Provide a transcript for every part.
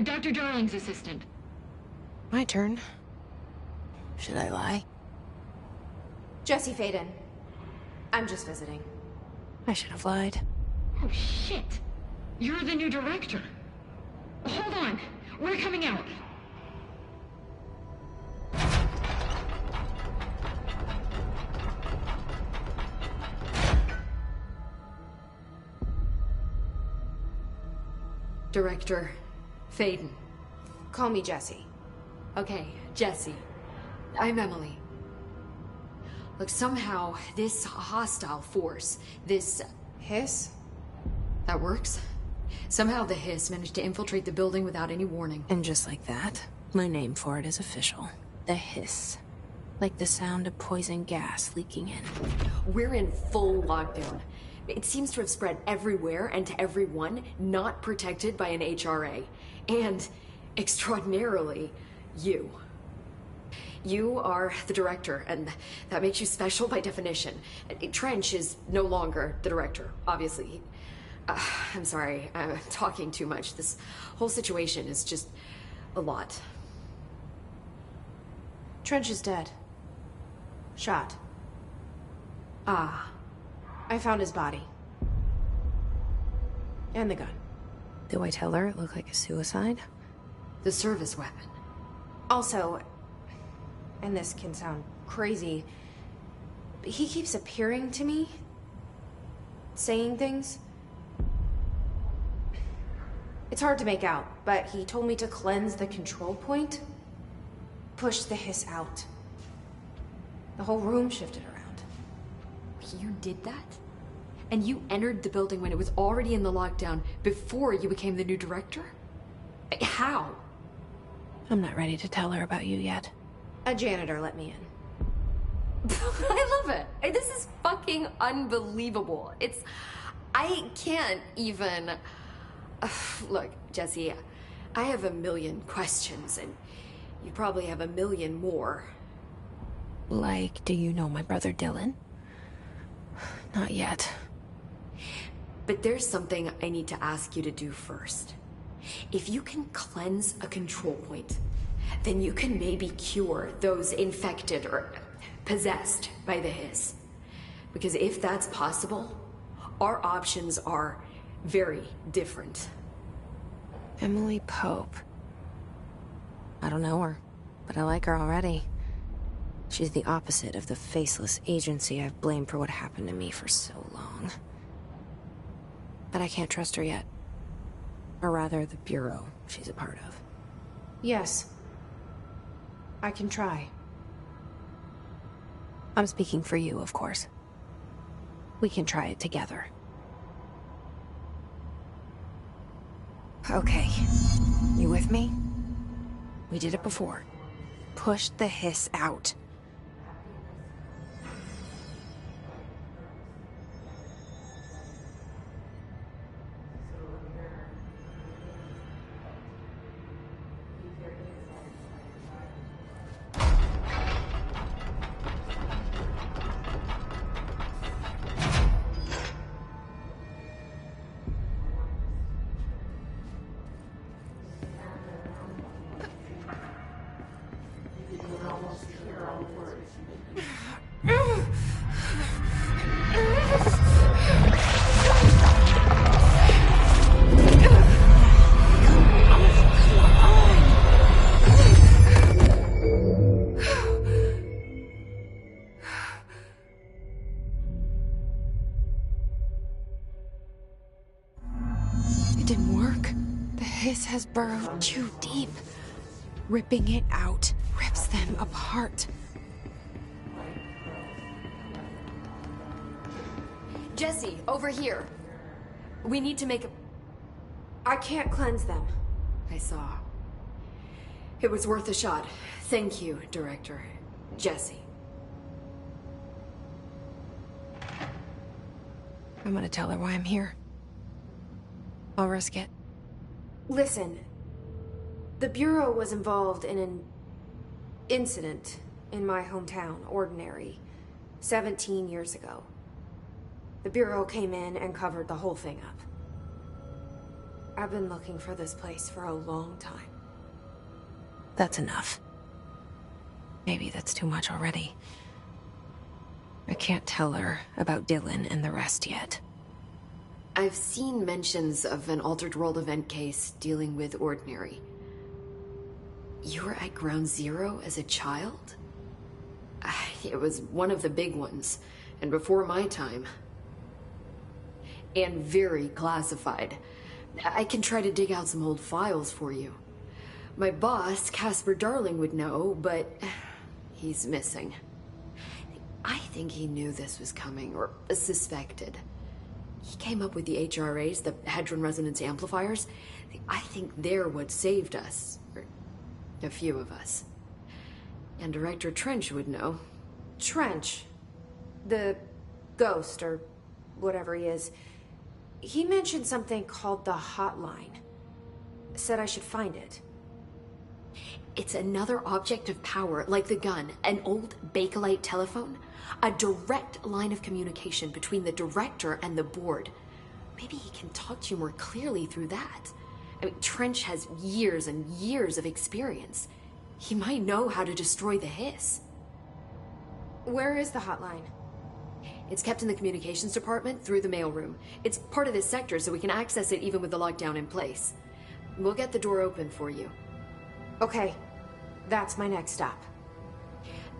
Dr. Darling's assistant. My turn. Should I lie? Jesse Faden. I'm just visiting. I should have lied. Oh, shit. You're the new director. Hold on. We're coming out. Director Faden. Call me Jesse. Okay, Jesse. I'm Emily. Look, somehow this hostile force, this Hiss? that works. Somehow the hiss managed to infiltrate the building without any warning. And just like that, my name for it is official. The hiss. Like the sound of poison gas leaking in. We're in full lockdown. It seems to have spread everywhere and to everyone not protected by an HRA. And, extraordinarily, you. You are the director, and that makes you special by definition. Trench is no longer the director, obviously. I'm sorry, I'm talking too much. This whole situation is just a lot. Trench is dead. Shot. Ah. I found his body. And the gun. Do I tell her it looked like a suicide? The service weapon. Also, and this can sound crazy, but he keeps appearing to me. Saying things. It's hard to make out, but he told me to cleanse the control point. Push the hiss out. The whole room shifted around. You did that? And you entered the building when it was already in the lockdown before you became the new director? How? I'm not ready to tell her about you yet. A janitor let me in. I love it. This is fucking unbelievable. I can't even... Look, Jesse, I have a million questions, and you probably have a million more. Like, do you know my brother Dylan? Not yet. But there's something I need to ask you to do first. If you can cleanse a control point, then you can maybe cure those infected or possessed by the hiss. Because if that's possible, our options are very different. Emily Pope. I don't know her, but I like her already. She's the opposite of the faceless agency I've blamed for what happened to me for so long. But I can't trust her yet. Or rather, the bureau she's a part of. Yes. I can try. I'm speaking for you, of course. We can try it together. Okay. You with me? We did it before. Push the hiss out. It didn't work. The hiss has burrowed too deep. Ripping it out rips them apart. Jesse, over here. We need to make a... I can't cleanse them. I saw. It was worth a shot. Thank you, Director. Jesse. I'm gonna tell her why I'm here. I'll risk it. Listen. The Bureau was involved in an incident in my hometown, Ordinary, 17 years ago. The Bureau came in and covered the whole thing up. I've been looking for this place for a long time. That's enough. Maybe that's too much already. I can't tell her about Dylan and the rest yet. I've seen mentions of an Altered World event case dealing with Ordinary. You were at Ground Zero as a child? It was one of the big ones, and before my time. And very classified. I can try to dig out some old files for you. My boss, Casper Darling, would know, but he's missing. I think he knew this was coming, or suspected. He came up with the HRAs, the Hadron Resonance Amplifiers. I think they're what saved us. Or a few of us. And Director Trench would know. Trench. The ghost, or whatever he is. He mentioned something called the Hotline. Said I should find it. It's another object of power, like the gun, an old Bakelite telephone. A direct line of communication between the director and the board. Maybe he can talk to you more clearly through that. I mean, Trench has years and years of experience. He might know how to destroy the hiss. Where is the hotline? It's kept in the communications department through the mailroom. It's part of this sector, so we can access it even with the lockdown in place. We'll get the door open for you. Okay, that's my next stop.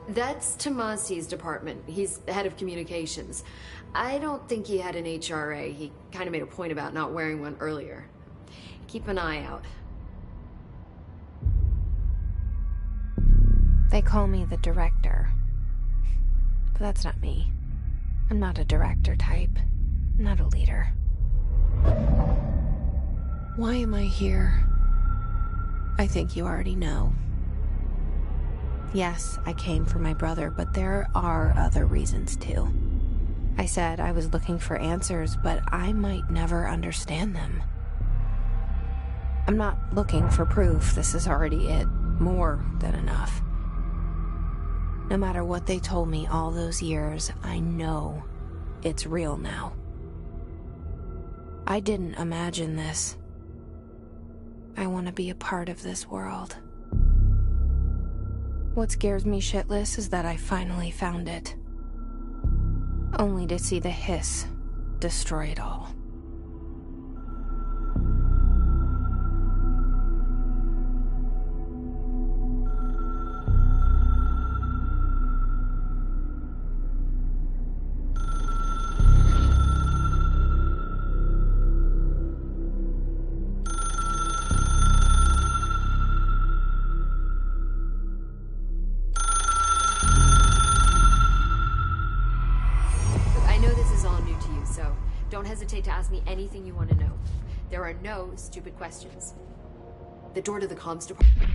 That's Tomasi's department. He's the head of communications. I don't think he had an HRA. He kind of made a point about not wearing one earlier. Keep an eye out. They call me the director. But that's not me. I'm not a director type. I'm not a leader. Why am I here? I think you already know. Yes, I came for my brother, but there are other reasons too. I said I was looking for answers, but I might never understand them. I'm not looking for proof. This is already it. More than enough. No matter what they told me all those years, I know it's real now. I didn't imagine this. I want to be a part of this world. What scares me shitless is that I finally found it. Only to see the hiss destroy it all. Don't hesitate to ask me anything you want to know. There are no stupid questions. The door to the comms department.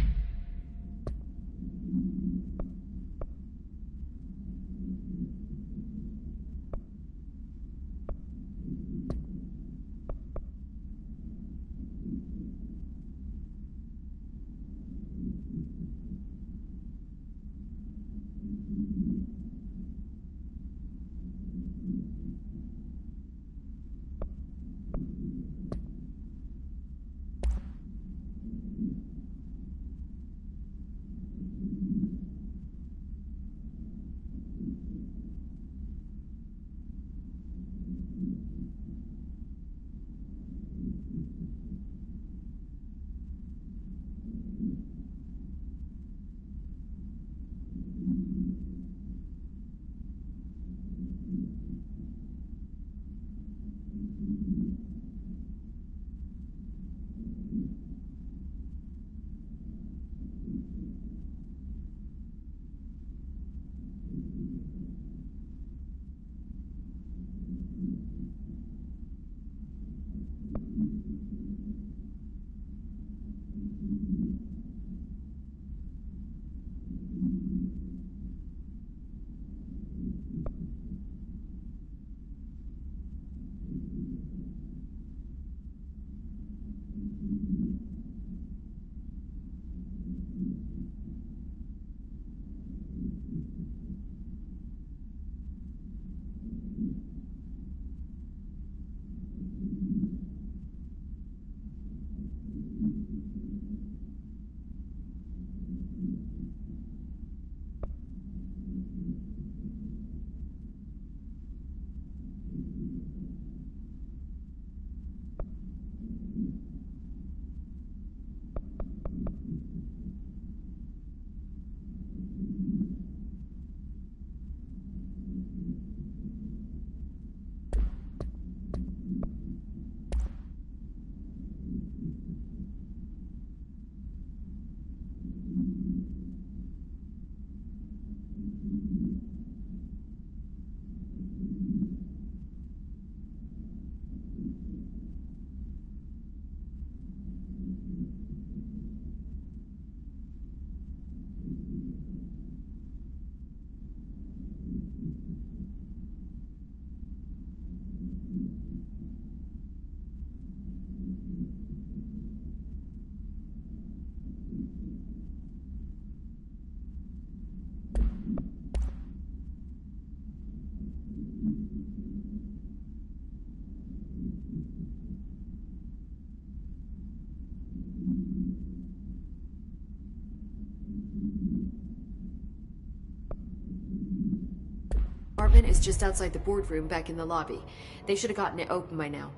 is just outside the boardroom back in the lobby. They should have gotten it open by now.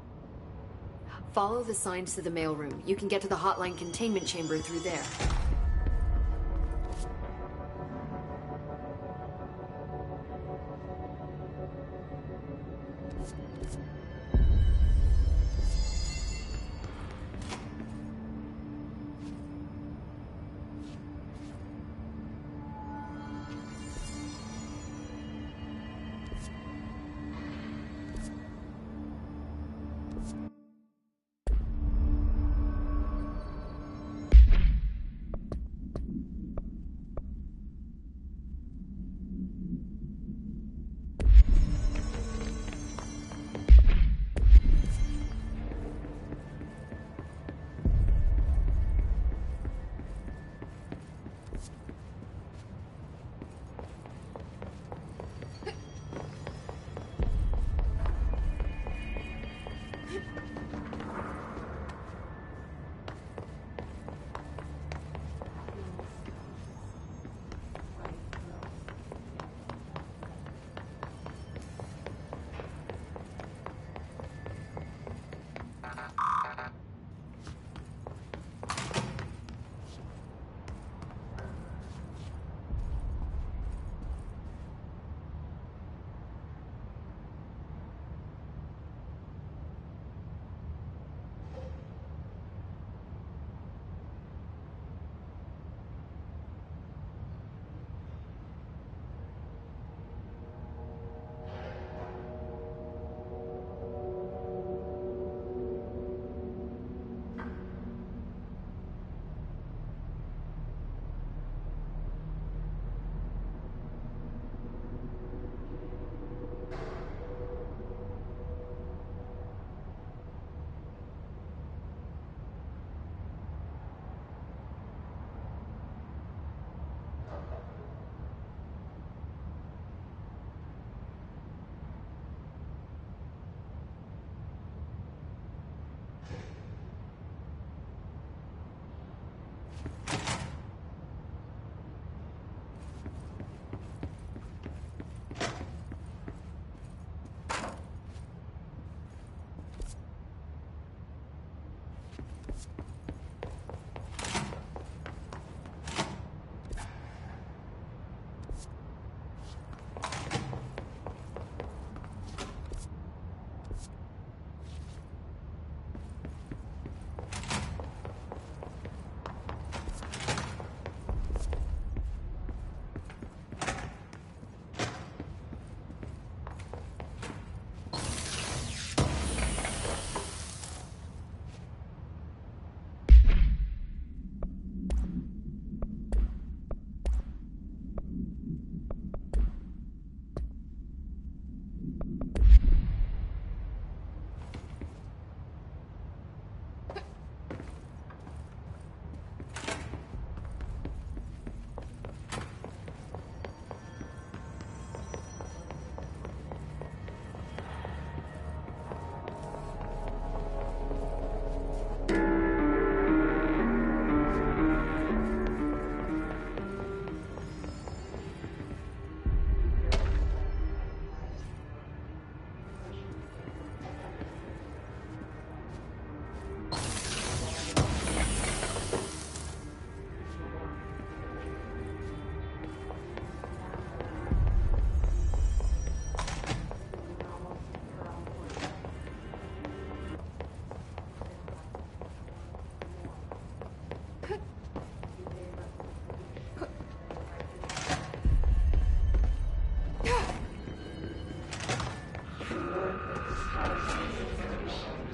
Follow the signs to the mailroom. You can get to the hotline containment chamber through there.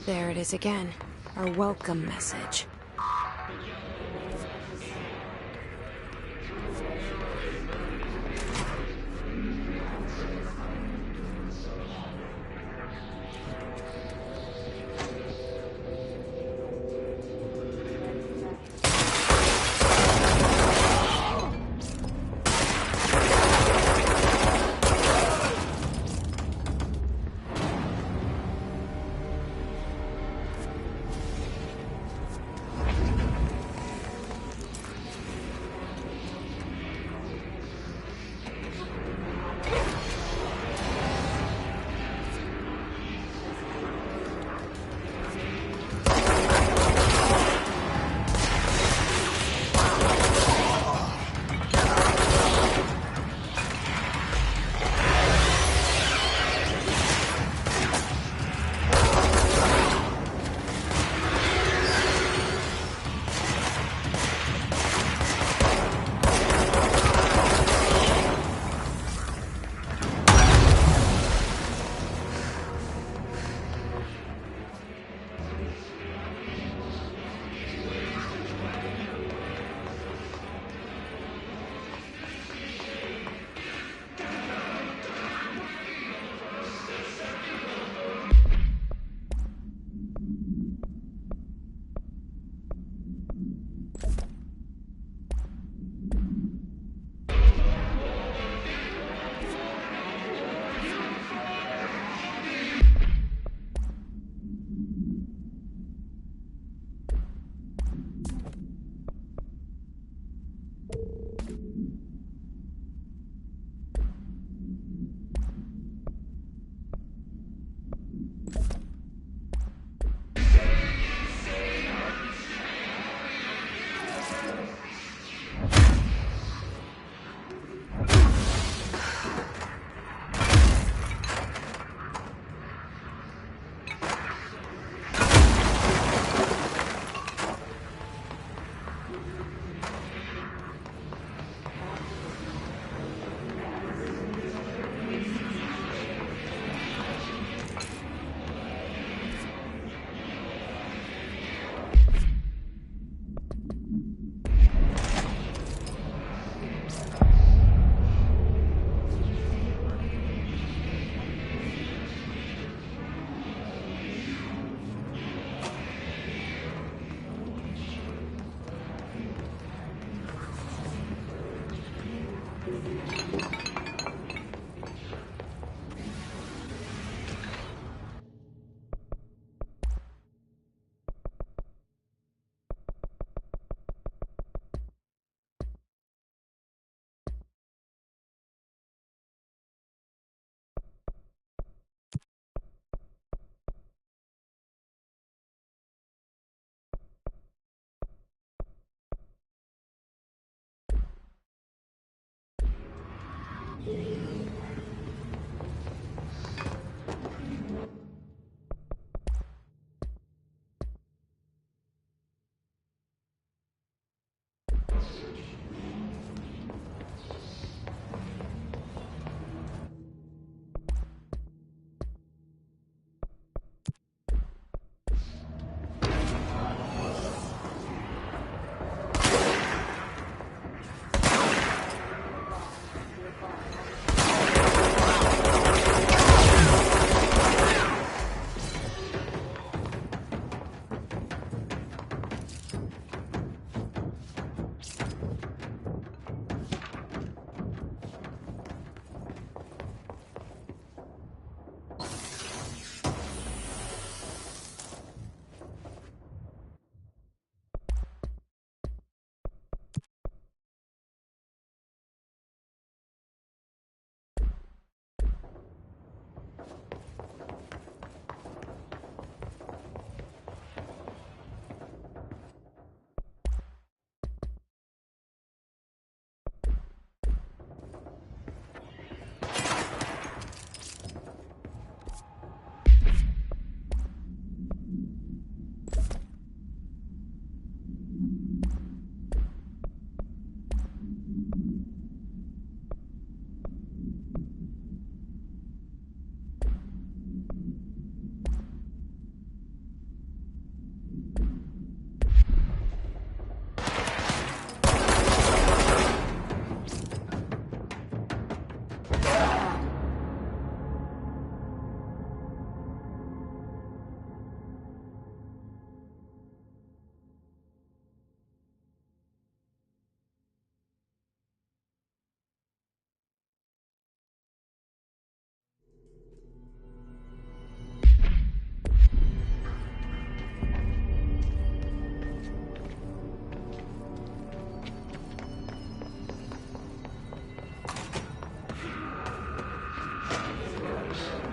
There it is again. Our welcome message.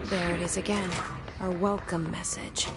There it is again. Our welcome message.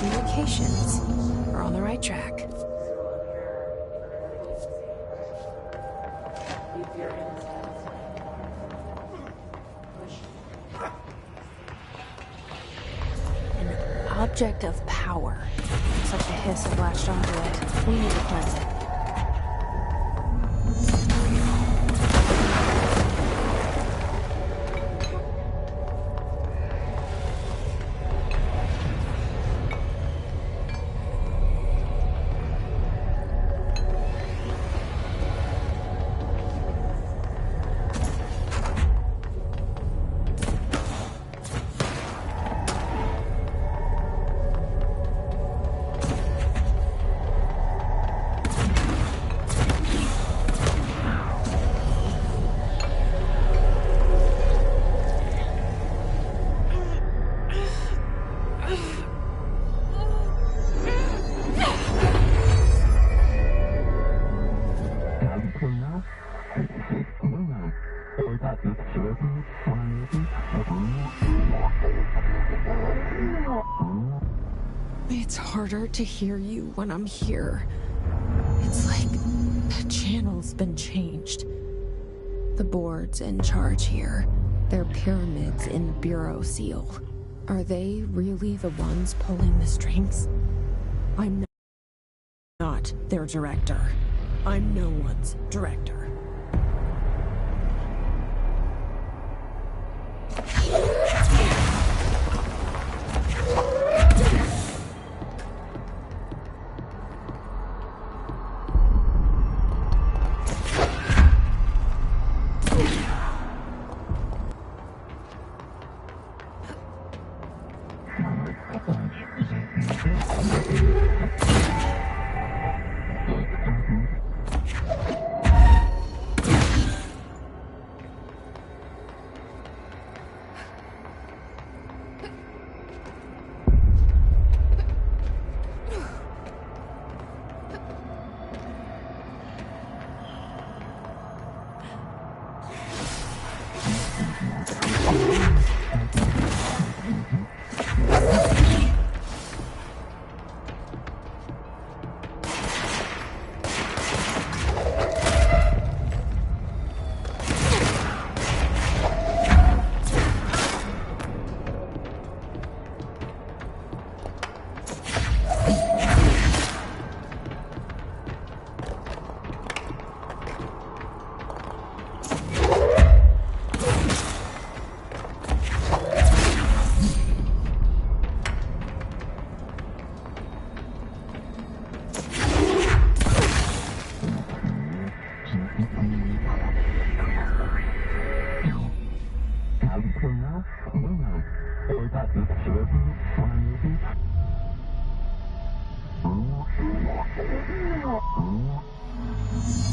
Communications. We're on the right track. An object of power. Looks like the hiss have latched onto it. We need to cleanse it. It's harder to hear you when I'm here. It's like The channel's been changed. The board's in charge here. They're pyramids in the Bureau seal. Are they really the ones pulling the strings? I'm not their director. I'm no one's director.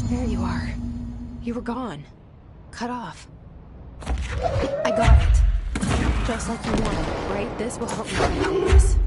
There you are. You were gone. Cut off. I got it. Just like you wanted, right? This will help me complete this.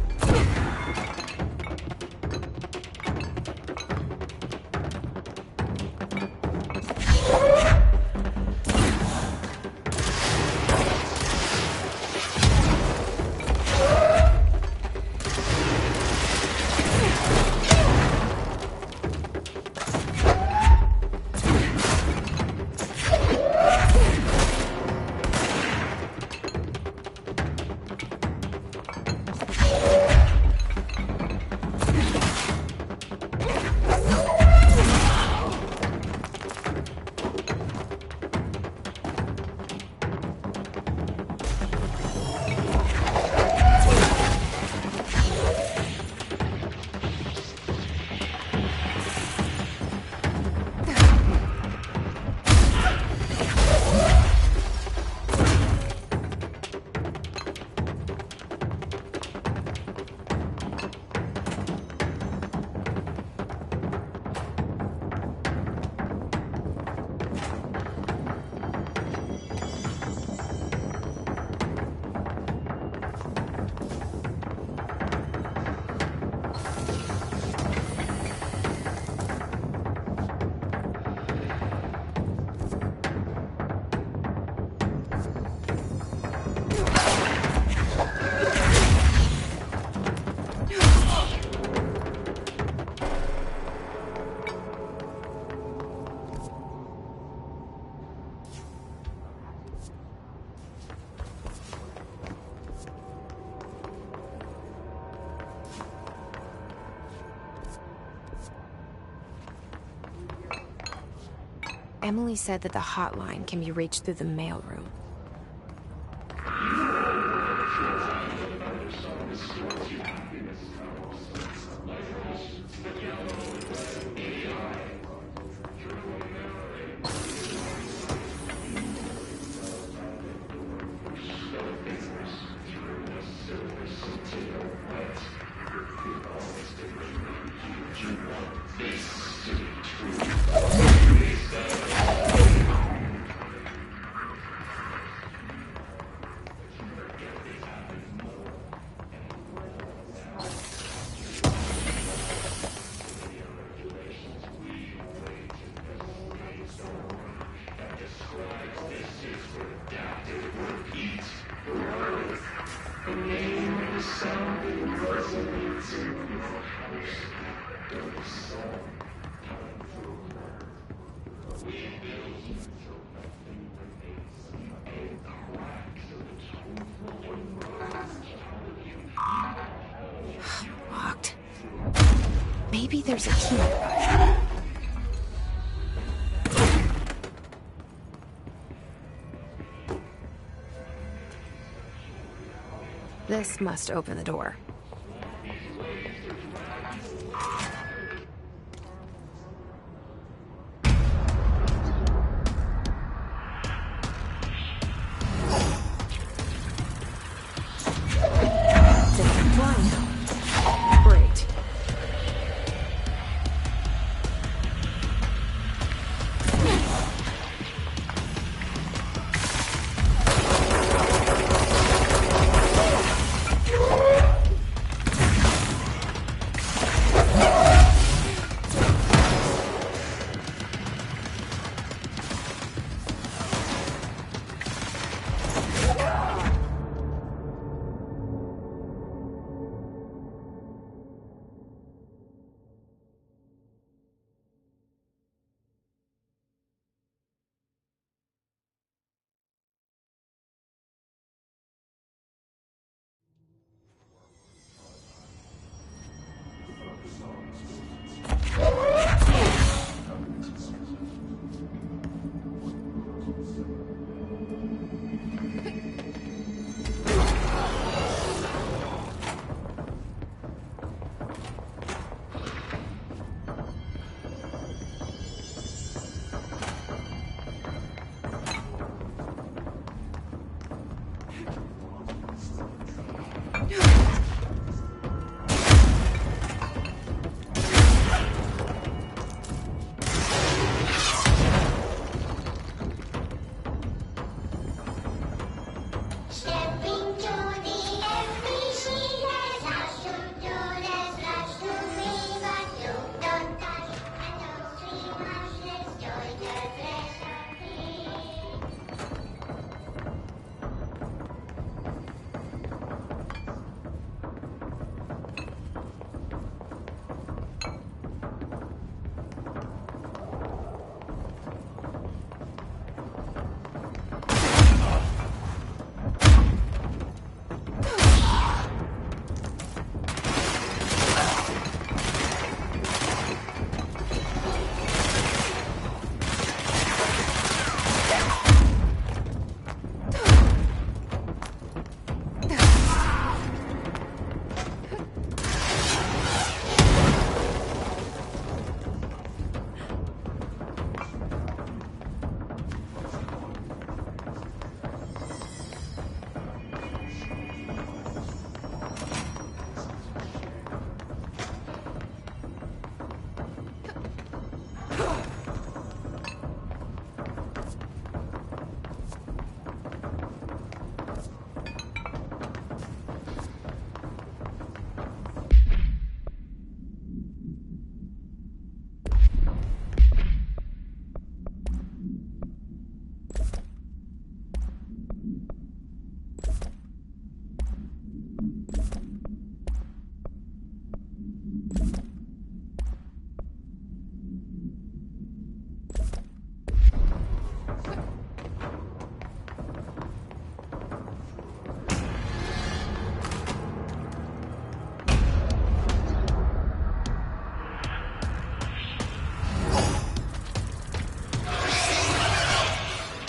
Emily said that the hotline can be reached through the mailroom. Maybe there's a key nearby. This must open the door. They can fly now. Great.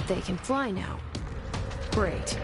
They can fly now. Great.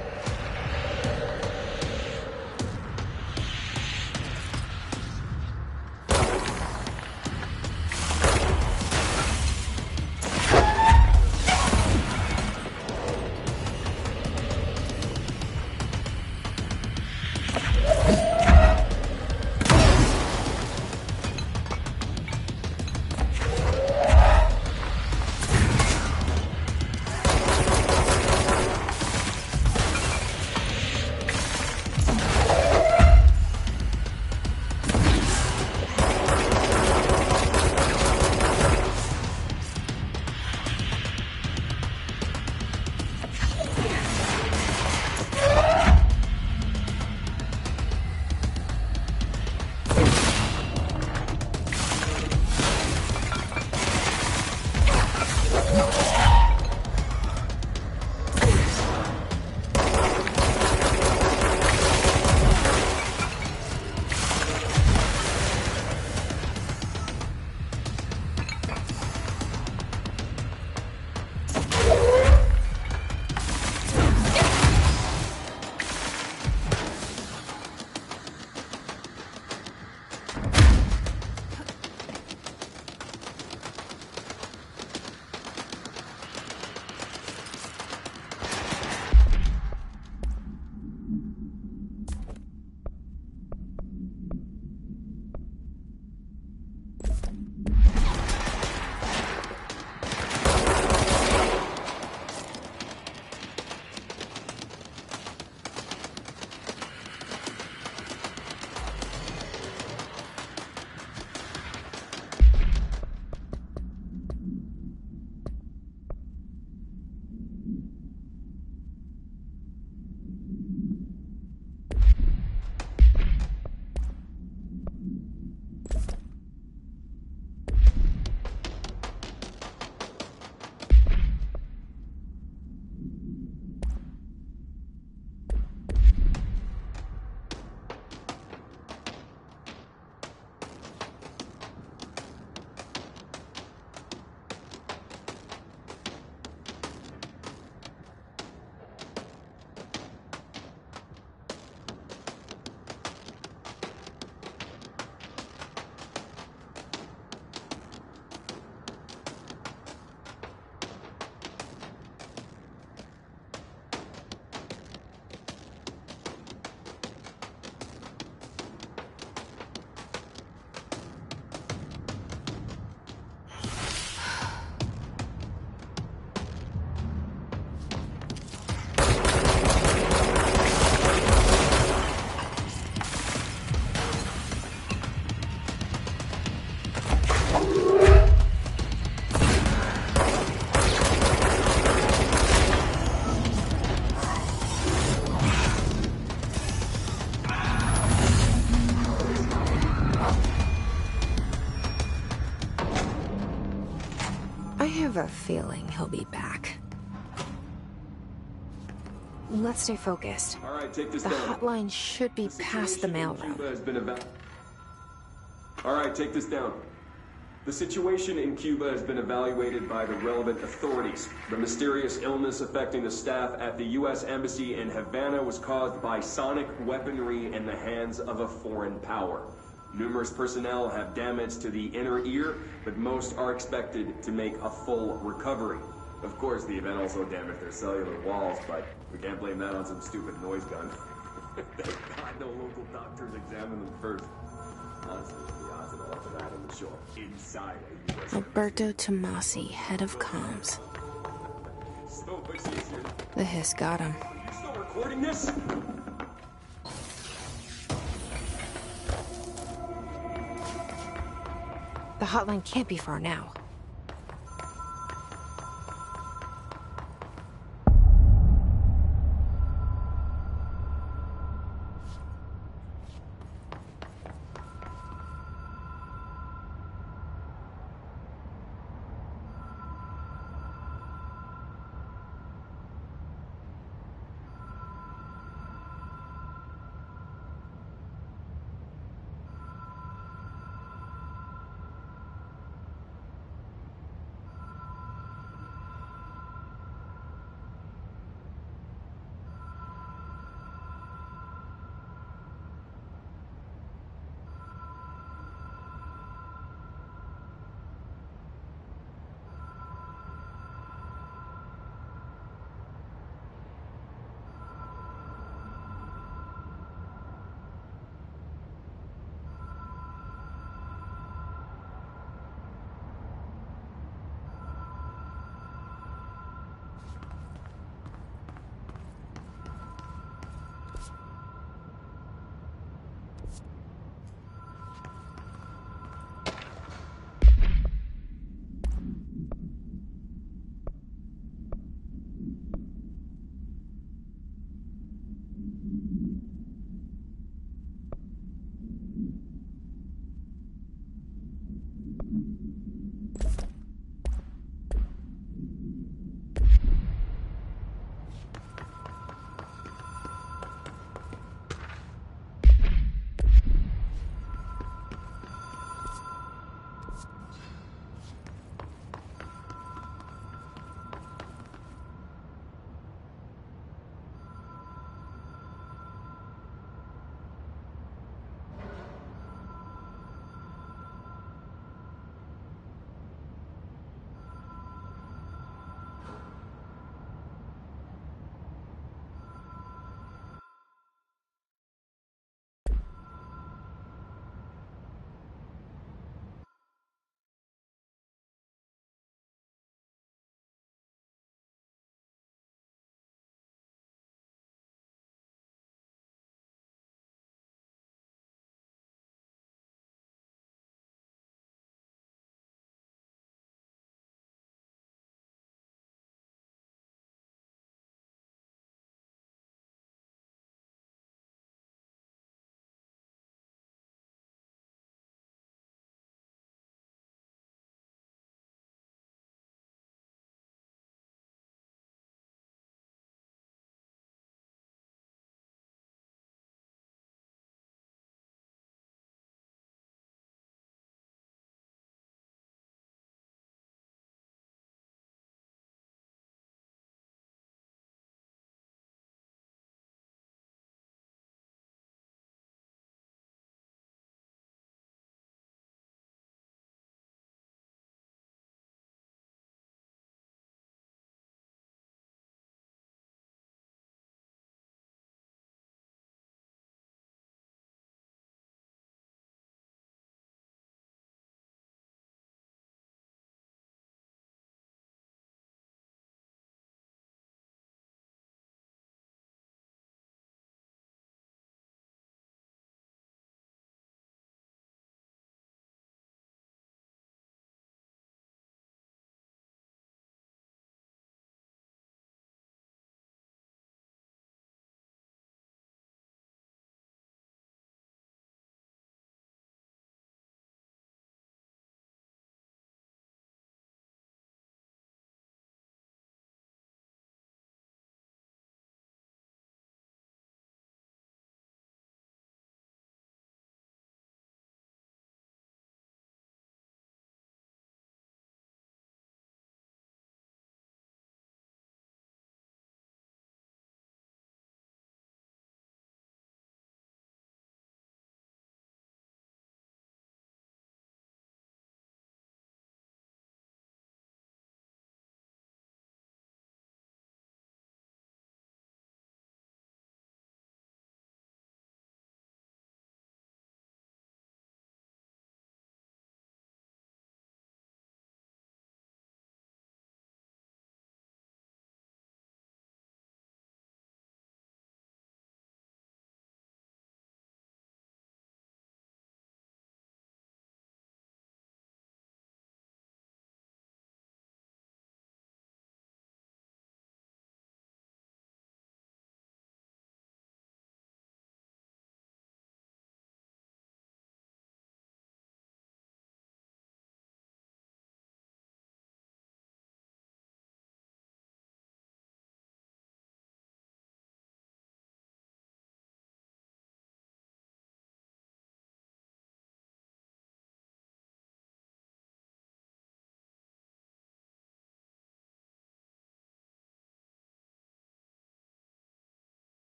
have a feeling he'll be back. Let's stay focused. All right, take this The down. hotline should be past the mailroom. All right, take this down. The situation in Cuba has been evaluated by the relevant authorities. The mysterious illness affecting the staff at the U.S. Embassy in Havana was caused by sonic weaponry in the hands of a foreign power. Numerous personnel have damage to the inner ear, but most are expected to make a full recovery. Of course, the event also damaged their cellular walls, but we can't blame that on some stupid noise gun. Thank God no local doctors examined them first. Honestly, the odds of all of that would show up inside a U.S. Alberto Tomasi, head of comms. So much easier. The hiss got him. You still recording this? The hotline can't be far now.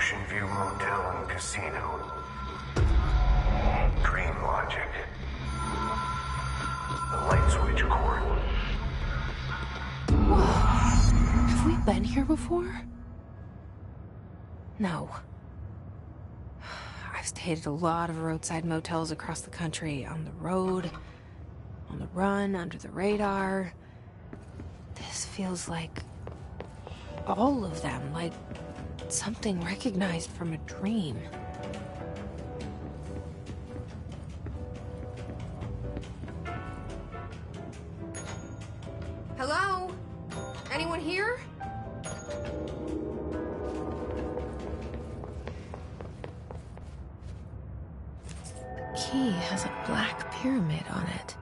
Ocean View Motel and Casino. Dream logic. The light switch cord. Whoa. Have we been here before? No. I've stayed at a lot of roadside motels across the country, on the road, on the run, under the radar. This feels like all of them, like something recognized from a dream. Hello? Anyone here? The key has a black pyramid on it.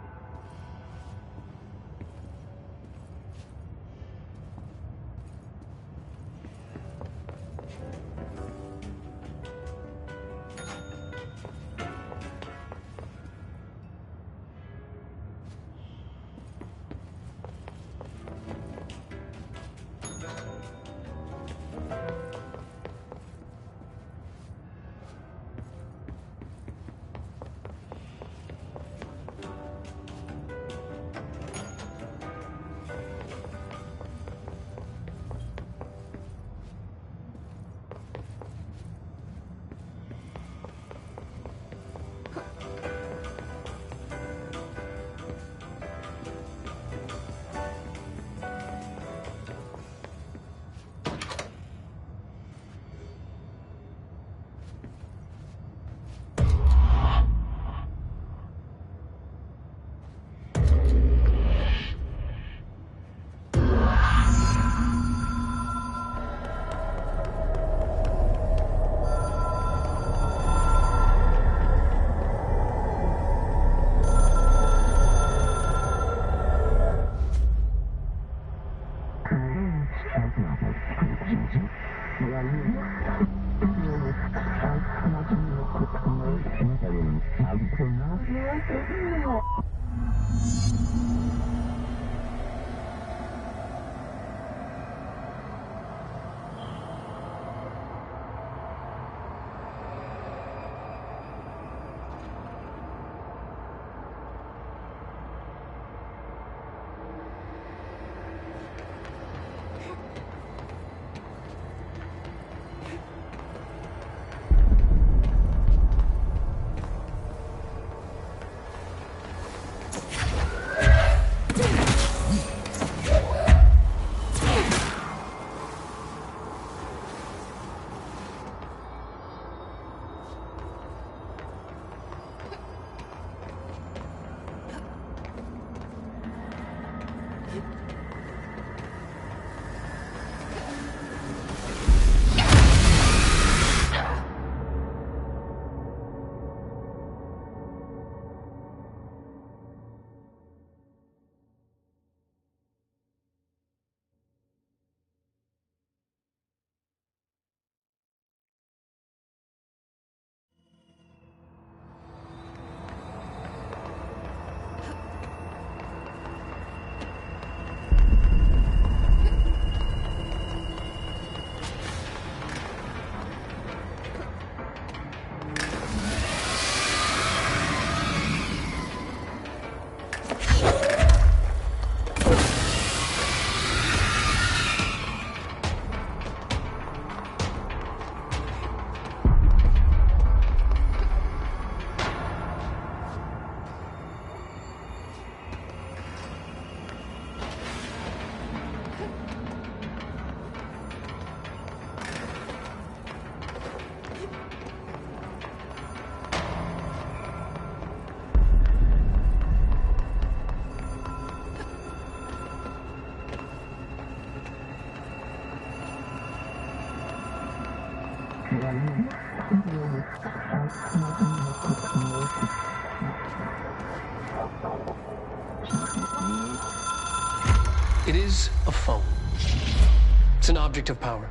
It is a phone. It's an object of power.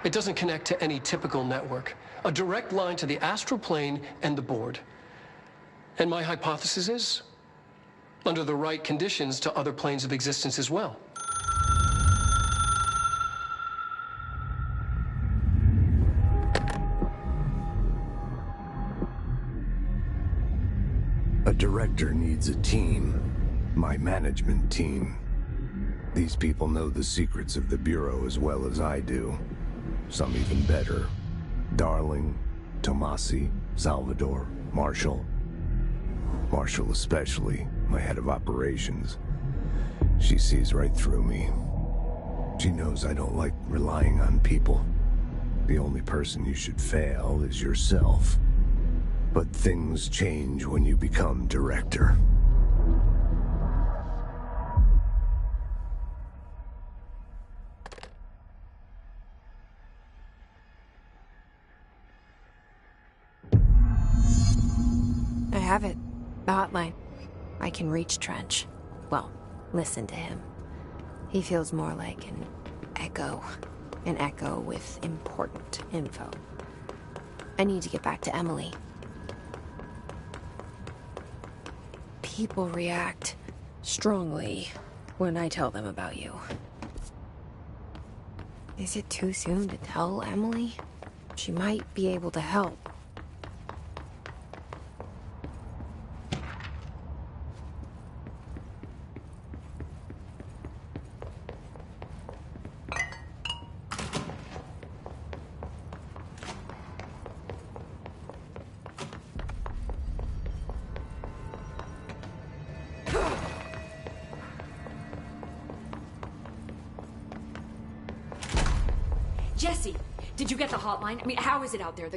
It doesn't connect to any typical network. A direct line to the astral plane and the board. And my hypothesis is, under the right conditions, to other planes of existence as well. A director needs a team. My management team. These people know the secrets of the Bureau as well as I do. Some even better. Darling, Tomasi, Salvador, Marshall. Marshall especially, my head of operations. She sees right through me. She knows I don't like relying on people. The only person you should fail is yourself. But things change when you become director. I have it. The hotline. I can reach Trench. Well, listen to him. He feels more like an echo. An echo with important info. I need to get back to Emily. People react strongly when I tell them about you. Is it too soon to tell Emily? She might be able to help. Jesse, did you get the hotline? I mean, how is it out there?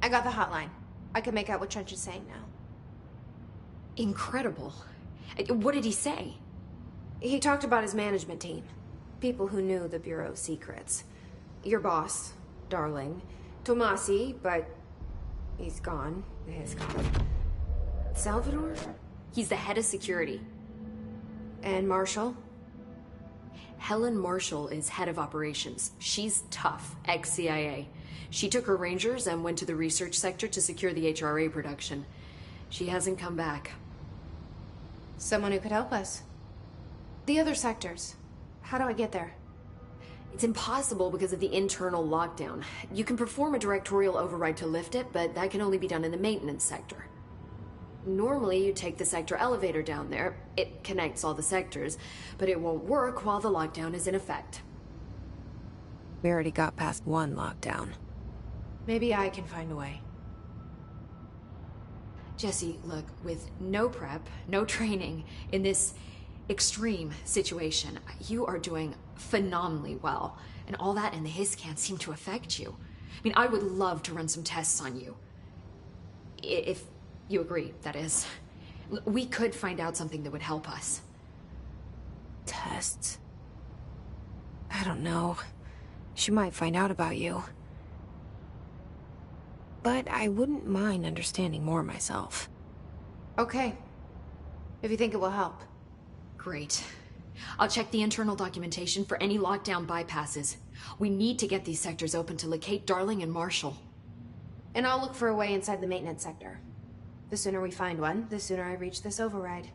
I got the hotline. I can make out what Trench is saying now. Incredible. What did he say? He talked about his management team. People who knew the Bureau's secrets. Your boss, Darling. Tomasi, but he's gone. His Salvador? He's the head of security. And Marshall? Helen Marshall is head of operations. She's tough, ex-CIA. She took her Rangers and went to the research sector to secure the HRA production. She hasn't come back. Someone who could help us. The other sectors. How do I get there? It's impossible because of the internal lockdown. You can perform a directorial override to lift it, but that can only be done in the maintenance sector. Normally, you take the sector elevator down there. It connects all the sectors, but it won't work while the lockdown is in effect. We already got past one lockdown. Maybe I can find a way. Jesse, look, with no prep, no training, in this extreme situation, you are doing phenomenally well. And all that and the hiss can't seem to affect you. I mean, I would love to run some tests on you. If you agree, that is. We could find out something that would help us. Tests? I don't know. She might find out about you. But I wouldn't mind understanding more myself. Okay. If you think it will help. Great. I'll check the internal documentation for any lockdown bypasses. We need to get these sectors open to locate Darling and Marshall. And I'll look for a way inside the maintenance sector. The sooner we find one, the sooner I reach this override.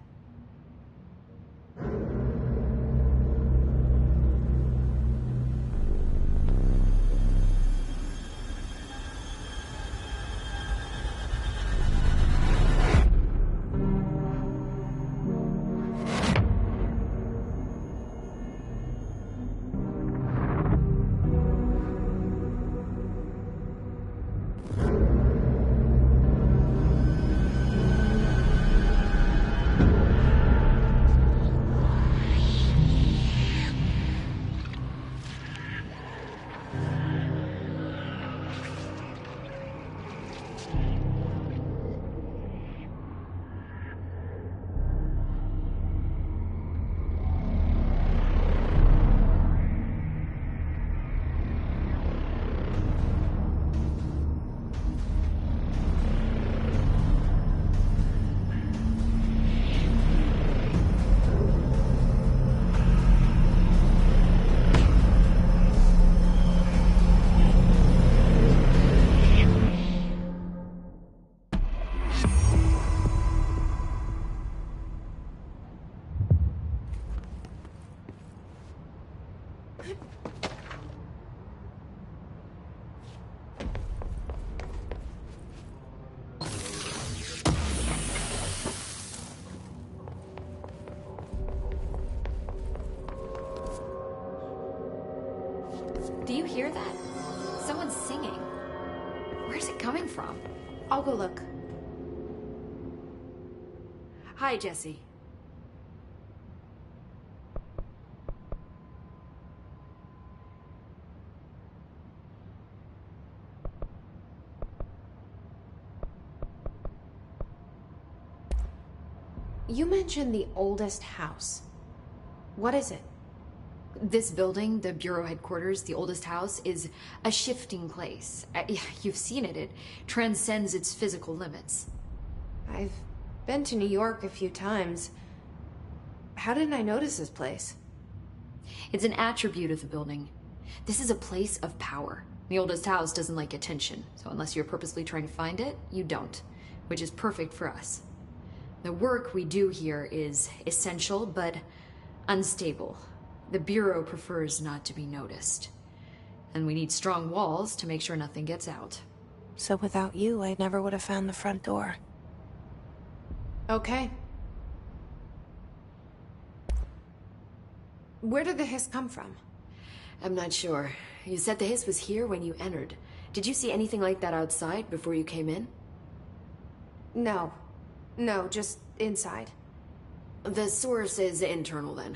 singing. Where's it coming from? I'll go look. Hi, Jesse. You mentioned the oldest house. What is it? This building, the Bureau headquarters, the oldest house, is a shifting place. You've seen it. It transcends its physical limits. I've been to New York a few times. How didn't I notice this place? It's an attribute of the building. This is a place of power. The oldest house doesn't like attention, so unless you're purposely trying to find it, you don't, which is perfect for us. The work we do here is essential, but unstable. The Bureau prefers not to be noticed. And we need strong walls to make sure nothing gets out. So without you, I never would have found the front door. Okay. Where did the hiss come from? I'm not sure. You said the hiss was here when you entered. Did you see anything like that outside before you came in? No. No, just inside. The source is internal, then.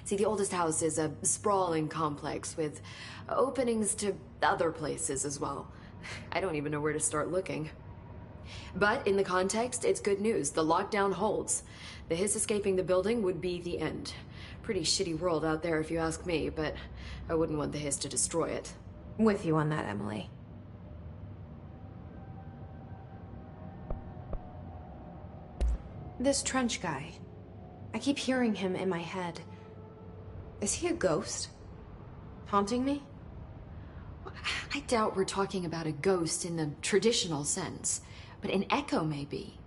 See, the oldest house is a sprawling complex with openings to other places as well. I don't even know where to start looking. But in the context, it's good news. The lockdown holds. The hiss escaping the building would be the end. Pretty shitty world out there if you ask me, but I wouldn't want the hiss to destroy it. With you on that, Emily. This Trench guy. I keep hearing him in my head. Is he a ghost? Haunting me? I doubt we're talking about a ghost in the traditional sense, but an echo maybe.